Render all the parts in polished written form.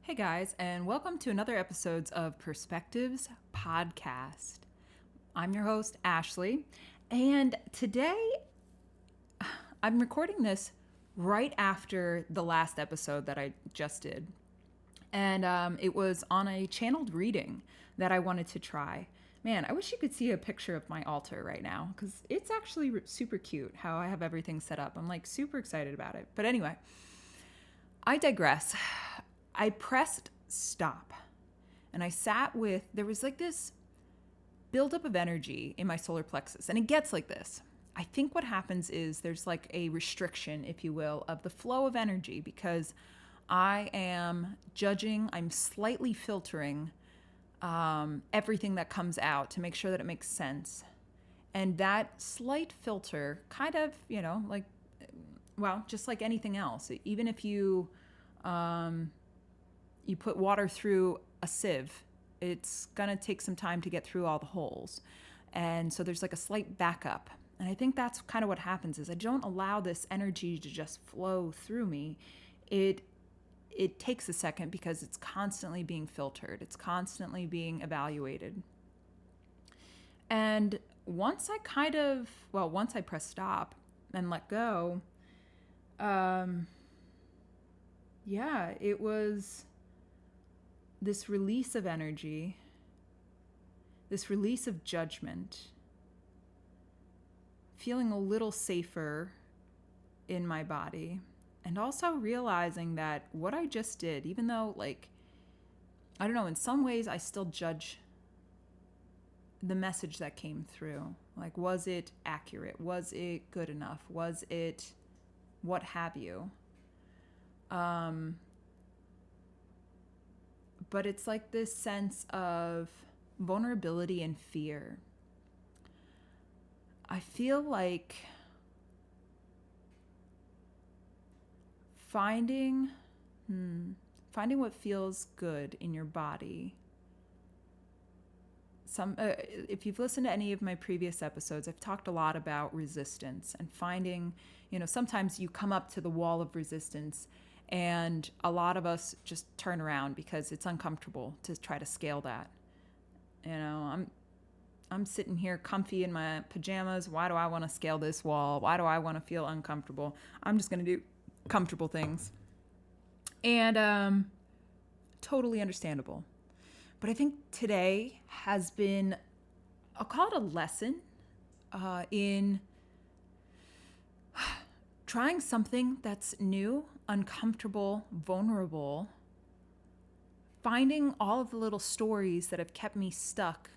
Hey guys, and welcome to another episode of Perspectives Podcast. I'm your host, Ashley, and today I'm recording this right after the last episode that I just did. And it was on a channeled reading that I wanted to try. Man, I wish you could see a picture of my altar right now because it's actually super cute how I have everything set up. I'm like super excited about it. But anyway, I digress. I pressed stop and I sat with, there was like this buildup of energy in my solar plexus. And it gets like this. I think what happens is there's like a restriction, if you will, of the flow of energy because I am judging, I'm slightly filtering everything that comes out to make sure that it makes sense. And that slight filter kind of, just like anything else, even if you you put water through a sieve, it's going to take some time to get through all the holes. And so there's like a slight backup. And I think that's kind of what happens is I don't allow this energy to just flow through me. It takes a second because it's constantly being filtered. It's constantly being evaluated. And once I press stop and let go, it was this release of energy, this release of judgment, feeling a little safer in my body, and also realizing that what I just did, even though, I don't know, in some ways I still judge the message that came through. Like, was it accurate? Was it good enough? Was it what have you? But it's like this sense of vulnerability and fear. I feel like finding what feels good in your body. If you've listened to any of my previous episodes, I've talked a lot about resistance and finding, sometimes you come up to the wall of resistance and a lot of us just turn around because it's uncomfortable to try to scale that. I'm sitting here comfy in my pajamas. Why do I want to scale this wall? Why do I want to feel uncomfortable? I'm just going to do comfortable things. And totally understandable. But I think today has been, I'll call it a lesson in trying something that's new, uncomfortable, vulnerable, finding all of the little stories that have kept me stuck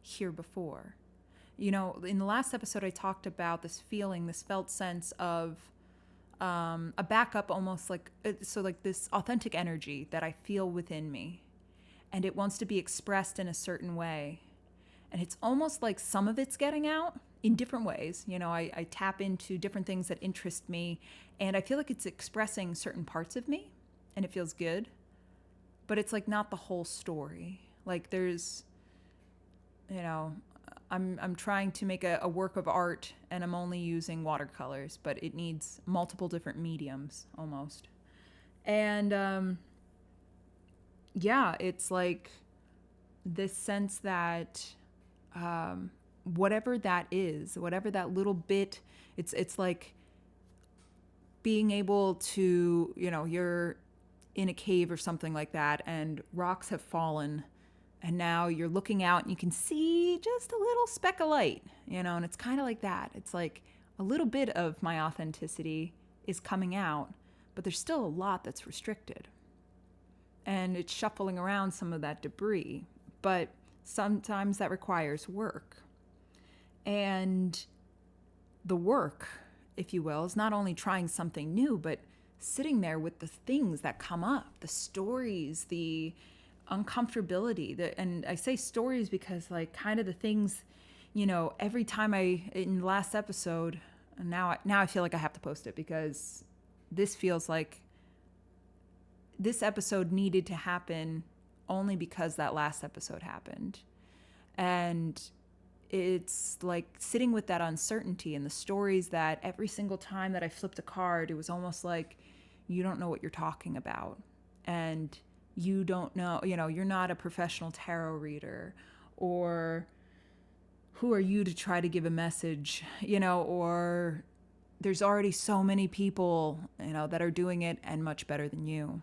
here before. In the last episode, I talked about this felt sense of a backup, almost like this authentic energy that I feel within me. And it wants to be expressed in a certain way. And it's almost like some of it's getting out in different ways. I tap into different things that interest me, and I feel like it's expressing certain parts of me, and it feels good. But it's like not the whole story. Like there's, I'm trying to make a work of art, and I'm only using watercolors, but it needs multiple different mediums almost. And it's like this sense that whatever that is, whatever that little bit, it's like being able to, you're in a cave or something like that, and rocks have fallen, and now you're looking out and you can see just a little speck of light, and it's kind of like that. It's like a little bit of my authenticity is coming out, but there's still a lot that's restricted. And it's shuffling around some of that debris. But sometimes that requires work. And the work, if you will, is not only trying something new, but sitting there with the things that come up, the stories, the uncomfortability. And I say stories because kind of the things, every time in the last episode, now I feel like I have to post it because this feels like this episode needed to happen only because that last episode happened. And it's like sitting with that uncertainty and the stories that every single time that I flipped a card, it was almost like you don't know what you're talking about. And you don't know, you're not a professional tarot reader, or who are you to try to give a message, or there's already so many people, that are doing it and much better than you.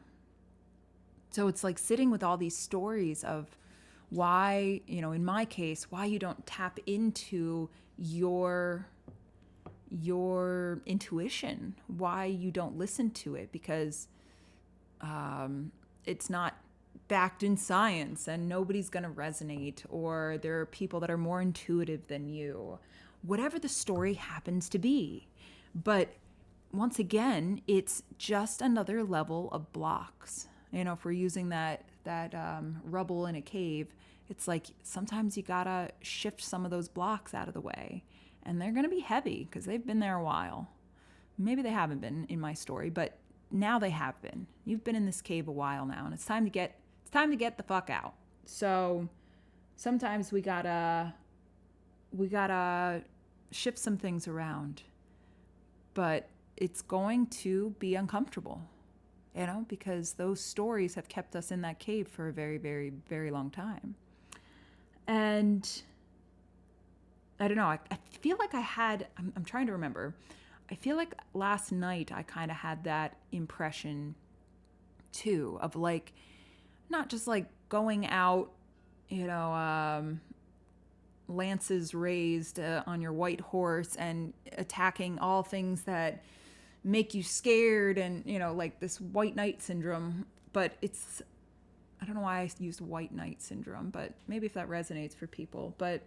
So it's like sitting with all these stories of why, in my case, why you don't tap into your intuition, why you don't listen to it, because it's not backed in science and nobody's going to resonate, or there are people that are more intuitive than you, whatever the story happens to be. But once again, it's just another level of blocks. If we're using that rubble in a cave, it's like sometimes you gotta shift some of those blocks out of the way, and they're gonna be heavy because they've been there a while. Maybe they haven't been in my story, but now they have been. You've been in this cave a while now, and it's time to get the fuck out. So sometimes we gotta shift some things around, but it's going to be uncomfortable, because those stories have kept us in that cave for a very, very, very long time. And I don't know, I feel like I'm trying to remember. I feel like last night I kind of had that impression too, of like, not just like going out, lances raised on your white horse and attacking all things that make you scared, and like this white knight syndrome. But I don't know why I used white knight syndrome, but maybe if that resonates for people. But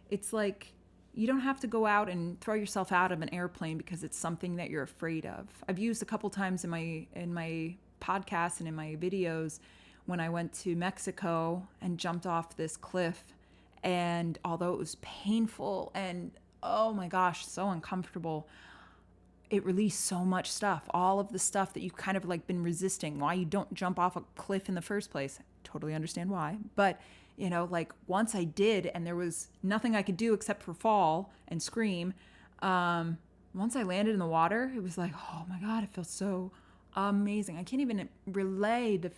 it's like, you don't have to go out and throw yourself out of an airplane because it's something that you're afraid of. I've used a couple times in my podcast and in my videos when I went to Mexico and jumped off this cliff, and although it was painful and oh my gosh, so uncomfortable, it released so much stuff, all of the stuff that you've kind of like been resisting, why you don't jump off a cliff in the first place. Totally understand why. But, like once I did, and there was nothing I could do except for fall and scream. Once I landed in the water, it was like, oh my God, it feels so amazing. I can't even relay the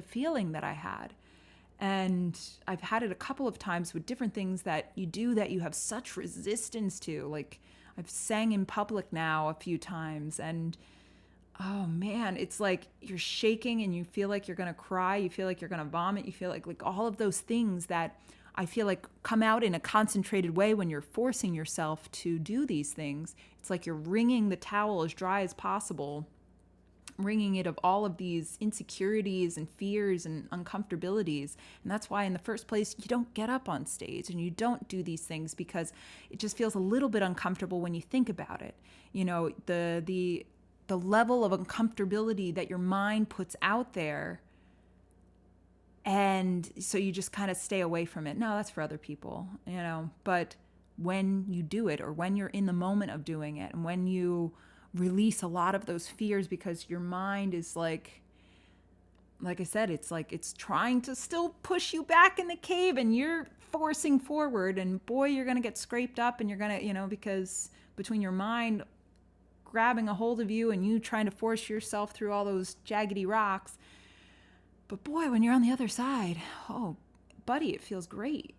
feeling that I had. And I've had it a couple of times with different things that you do that you have such resistance to. Like, I've sang in public now a few times, and oh man, it's like you're shaking and you feel like you're gonna cry, you feel like you're gonna vomit, you feel like all of those things that I feel like come out in a concentrated way when you're forcing yourself to do these things. It's like you're wringing the towel as dry as possible, wringing it of all of these insecurities and fears and uncomfortabilities. And that's why in the first place, you don't get up on stage and you don't do these things, because it just feels a little bit uncomfortable when you think about it. The level of uncomfortability that your mind puts out there. And so you just kind of stay away from it. No, that's for other people, but when you do it, or when you're in the moment of doing it, and when you release a lot of those fears, because your mind is like I said, it's like it's trying to still push you back in the cave, and you're forcing forward, and boy, you're going to get scraped up, and you're going to, because between your mind grabbing a hold of you and you trying to force yourself through all those jaggedy rocks. But boy, when you're on the other side, oh, buddy, it feels great.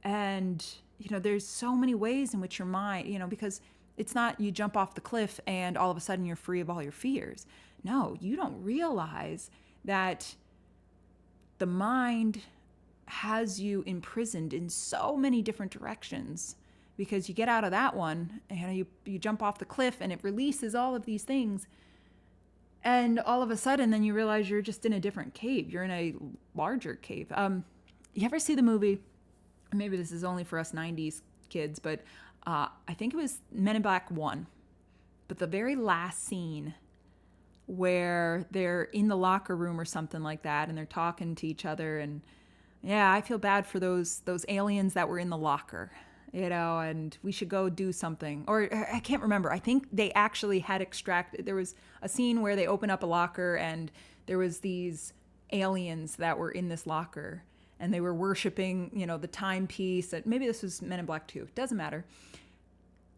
And, there's so many ways in which your mind, because it's not you jump off the cliff and all of a sudden you're free of all your fears. No, you don't realize that the mind has you imprisoned in so many different directions, because you get out of that one and you jump off the cliff and it releases all of these things. And all of a sudden, then you realize you're just in a different cave. You're in a larger cave. You ever see the movie? Maybe this is only for us 90s kids, but I think it was Men in Black 1. But the very last scene where they're in the locker room or something like that, and they're talking to each other, and yeah, I feel bad for those aliens that were in the locker, and we should go do something. Or I can't remember. I think they actually had extracted. There was a scene where they open up a locker and there was these aliens that were in this locker, and they were worshiping, the timepiece. Maybe this was Men in Black 2. Doesn't matter.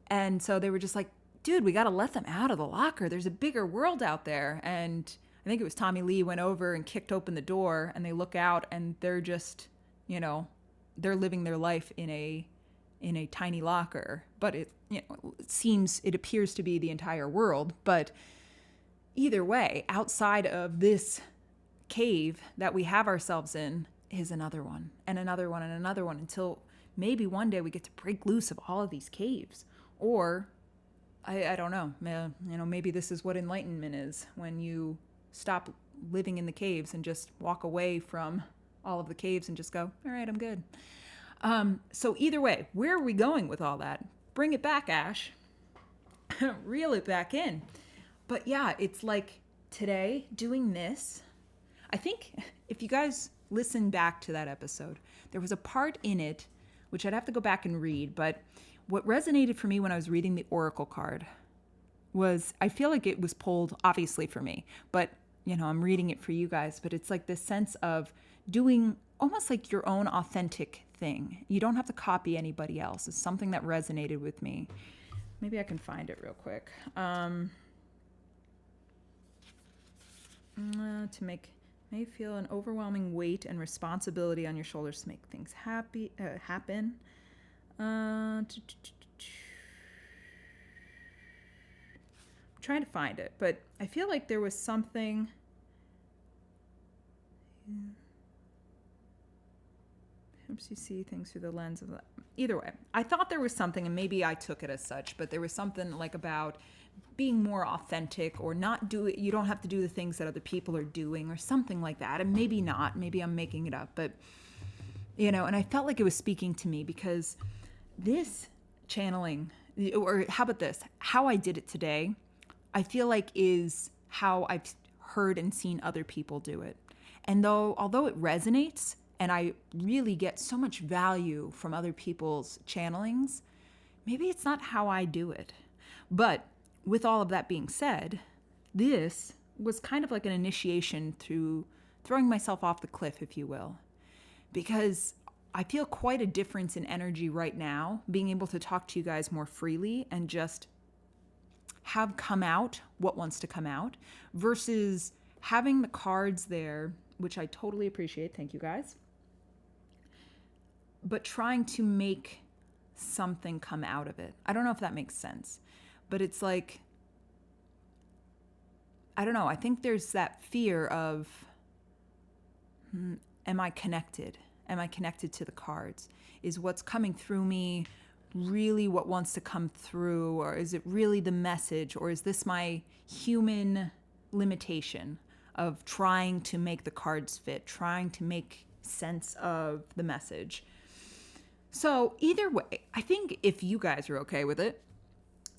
And so they were just like, dude, we got to let them out of the locker. There's a bigger world out there. And I think it was Tommy Lee went over and kicked open the door, and they look out and they're just, they're living their life in a tiny locker. But it appears to be the entire world. But either way, outside of this cave that we have ourselves in is another one and another one and another one, until maybe one day we get to break loose of all of these caves. Or I don't know, maybe this is what enlightenment is, when you stop living in the caves and just walk away from all of the caves and just go, all right, I'm good. So either way, where are we going with all that? Bring it back, Ash. Reel it back in. But yeah, it's like today doing this. I think if you guys listen back to that episode, there was a part in it, which I'd have to go back and read, but what resonated for me when I was reading the Oracle card was, I feel like it was pulled obviously for me, but I'm reading it for you guys, but it's like this sense of doing almost like your own authentic thing. You don't have to copy anybody else. It's something that resonated with me. Maybe I can find it real quick. To may feel an overwhelming weight and responsibility on your shoulders to make things happen. I'm trying to find it, but I feel like there was something. Helps you see things through the lens of that. Either way, I thought there was something, and maybe I took it as such, but there was something like about being more authentic, or not do it. You don't have to do the things that other people are doing, or something like that. And maybe not. Maybe I'm making it up, but and I felt like it was speaking to me, because this channeling, or how about this? How I did it today, I feel like is how I've heard and seen other people do it. And although it resonates, and I really get so much value from other people's channelings, maybe it's not how I do it. But with all of that being said, this was kind of like an initiation to throwing myself off the cliff, if you will. Because I feel quite a difference in energy right now, being able to talk to you guys more freely and just have come out what wants to come out, versus having the cards there, which I totally appreciate. Thank you guys. But trying to make something come out of it. I don't know if that makes sense, but it's like, I don't know. I think there's that fear of, am I connected? Am I connected to the cards? Is what's coming through me really what wants to come through? Or is it really the message? Or is this my human limitation of trying to make the cards fit, trying to make sense of the message? So either way, I think if you guys are okay with it,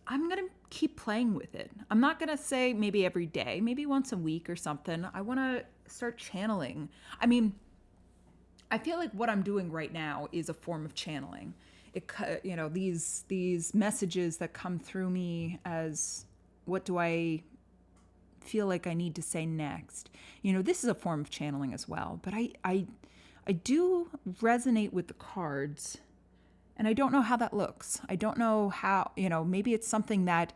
I'm going to keep playing with it. I'm not going to say maybe every day, maybe once a week or something. I want to start channeling. I mean, I feel like what I'm doing right now is a form of channeling. These messages that come through me as, what do I feel like I need to say next? This is a form of channeling as well. But I do resonate with the cards, and I don't know how that looks. I don't know how, maybe it's something that,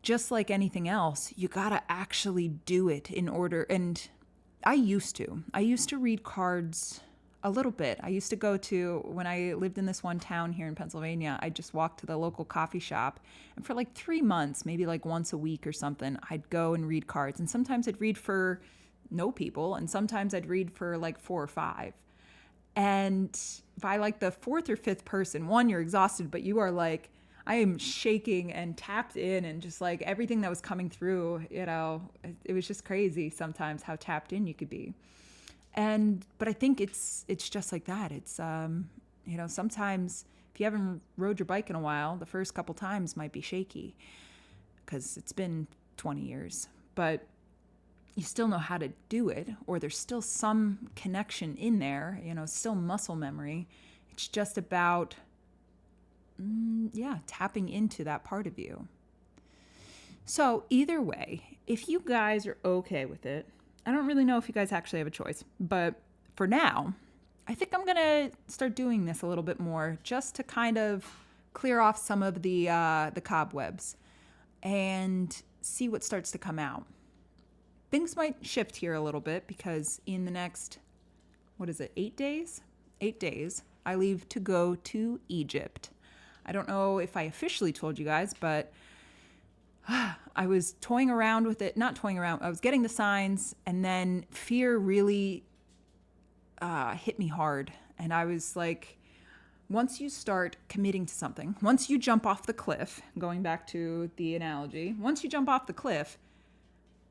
just like anything else, you gotta actually do it in order. And I used to read cards a little bit. I used to go to, when I lived in this one town here in Pennsylvania, I just walked to the local coffee shop, and for like 3 months, maybe like once a week or something, I'd go and read cards. And sometimes I'd read for no people, and sometimes I'd read for like 4 or 5. And by like the 4th or 5th person, one, you're exhausted, but you are like, I am shaking and tapped in, and just like everything that was coming through, it was just crazy sometimes how tapped in you could be. But I think it's just like that. It's, sometimes if you haven't rode your bike in a while, the first couple times might be shaky because it's been 20 years, but you still know how to do it, or there's still some connection in there, still muscle memory. It's just about, tapping into that part of you. So either way, if you guys are okay with it, I don't really know if you guys actually have a choice, but for now, I think I'm going to start doing this a little bit more, just to kind of clear off some of the cobwebs and see what starts to come out. things might shift here a little bit because in the next, what is it, 8 days? 8 days, I leave to go to Egypt. I don't know if I officially told you guys, but I was toying around with it. Not toying around. I was getting the signs, and then fear really hit me hard. And I was like, once you start committing to something, once you jump off the cliff, going back to the analogy, once you jump off the cliff,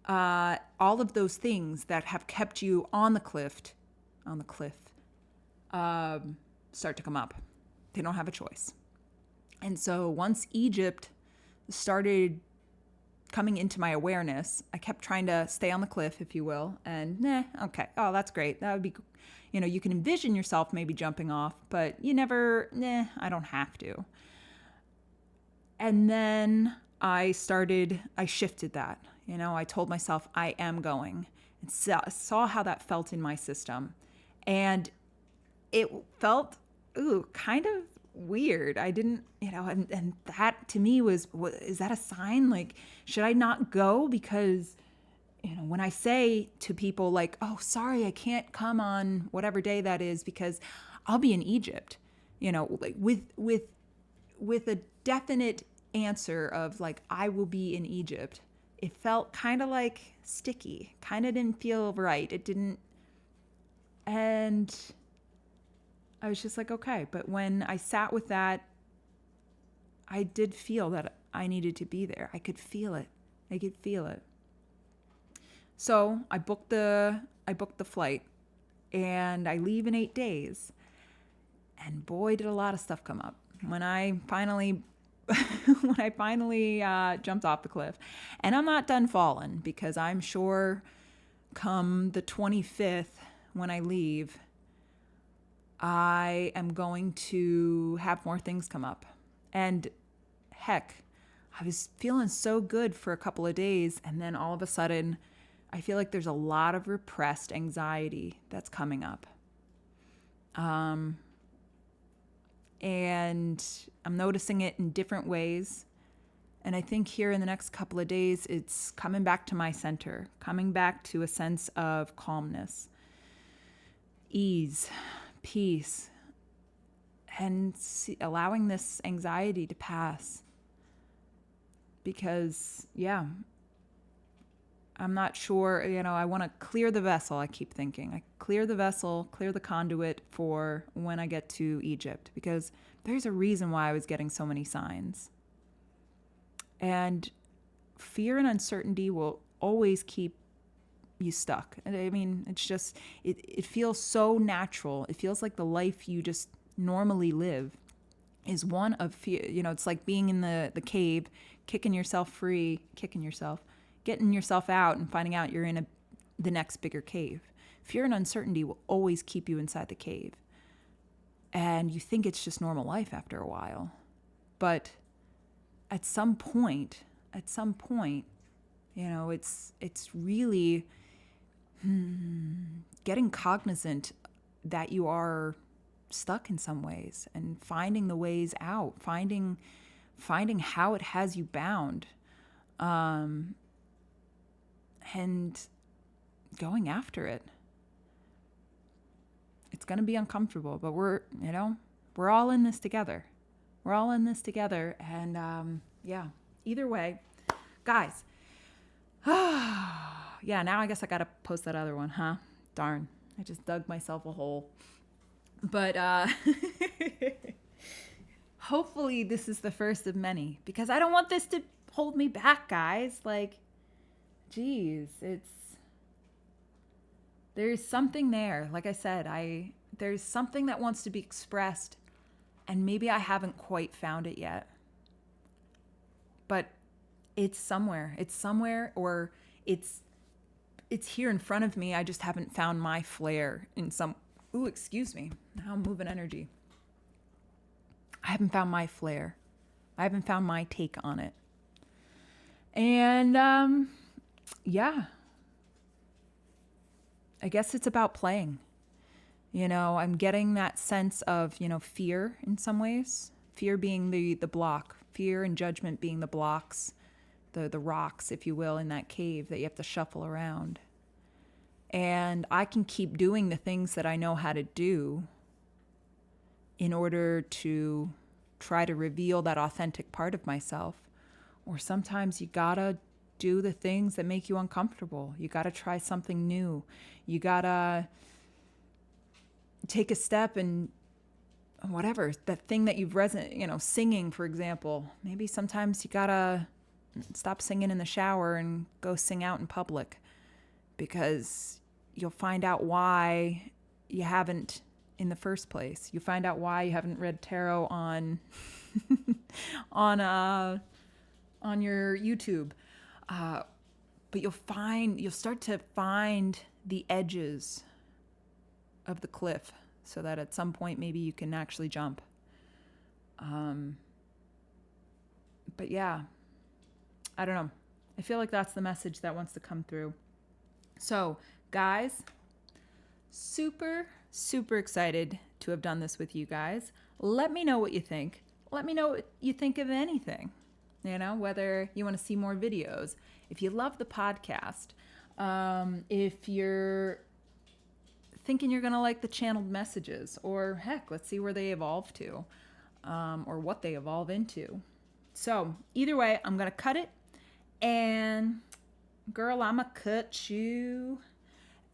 all of those things that have kept you on the cliff, start to come up. They don't have a choice. And so once Egypt started coming into my awareness, I kept trying to stay on the cliff, if you will, and okay, oh, that's great. That would be, you can envision yourself maybe jumping off, but you never, I don't have to. And then I shifted that. I told myself I am going, and saw how that felt in my system. And it felt, kind of weird. I didn't, and that to me was, is that a sign? Like, should I not go? Because, when I say to people like, oh, sorry, I can't come on whatever day that is because I'll be in Egypt, like with a definite answer of like, I will be in Egypt. It felt kind of like sticky, kind of didn't feel right. It didn't. And I was just like, okay. But when I sat with that, I did feel that I needed to be there. I could feel it. So I booked the flight, and I leave in 8 days. And boy, did a lot of stuff come up when I finally jumped off the cliff. And I'm not done falling, because I'm sure come the 25th when I leave, I am going to have more things come up. And heck, I was feeling so good for a couple of days, and then all of a sudden, I feel like there's a lot of repressed anxiety that's coming up. And I'm noticing it in different ways. And I think here in the next couple of days, it's coming back to my center, coming back to a sense of calmness, ease, peace, and allowing this anxiety to pass. Because, I'm not sure, I want to clear the vessel, I keep thinking. I clear the vessel, clear the conduit for when I get to Egypt, because there's a reason why I was getting so many signs. And fear and uncertainty will always keep you stuck. And I mean, it's just, it feels so natural. It feels like the life you just normally live is one of fear. It's like being in the cave, getting yourself out and finding out you're in the next bigger cave. Fear and uncertainty will always keep you inside the cave. And you think it's just normal life after a while. But at some point, it's really getting cognizant that you are stuck in some ways, and finding the ways out, finding how it has you bound, and going after it. It's going to be uncomfortable, but we're all in this together. And either way, guys. Yeah, now I guess I got to post that other one, huh? Darn. I just dug myself a hole. But hopefully this is the first of many, because I don't want this to hold me back, guys. Like, geez, there's something there. Like I said, there's something that wants to be expressed, and maybe I haven't quite found it yet. But it's somewhere, or it's here in front of me. I just haven't found my flair in some. Ooh, excuse me. Now I'm moving energy. I haven't found my flair. I haven't found my take on it. And I guess it's about playing. I'm getting that sense of, fear in some ways. Fear being the block. Fear and judgment being the blocks the rocks, if you will, in that cave that you have to shuffle around. And I can keep doing the things that I know how to do in order to try to reveal that authentic part of myself. Or sometimes you gotta do the things that make you uncomfortable. You gotta try something new. You gotta take a step and whatever, that thing that you've singing, for example. Maybe sometimes you gotta stop singing in the shower and go sing out in public, because you'll find out why you haven't in the first place. You find out why you haven't read tarot on on your YouTube. But you'll start to find the edges of the cliff so that at some point maybe you can actually jump. But yeah, I don't know. I feel like that's the message that wants to come through. So, guys, super, super excited to have done this with you guys. Let me know what you think. Let me know what you think of anything. Whether you want to see more videos, if you love the podcast, if you're thinking you're going to like the channeled messages, or heck, let's see where they evolve to, or what they evolve into. So either way, I'm going to cut it, and girl, I'ma cut you.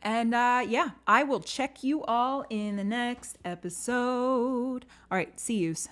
And I will check you all in the next episode. All right, see yous.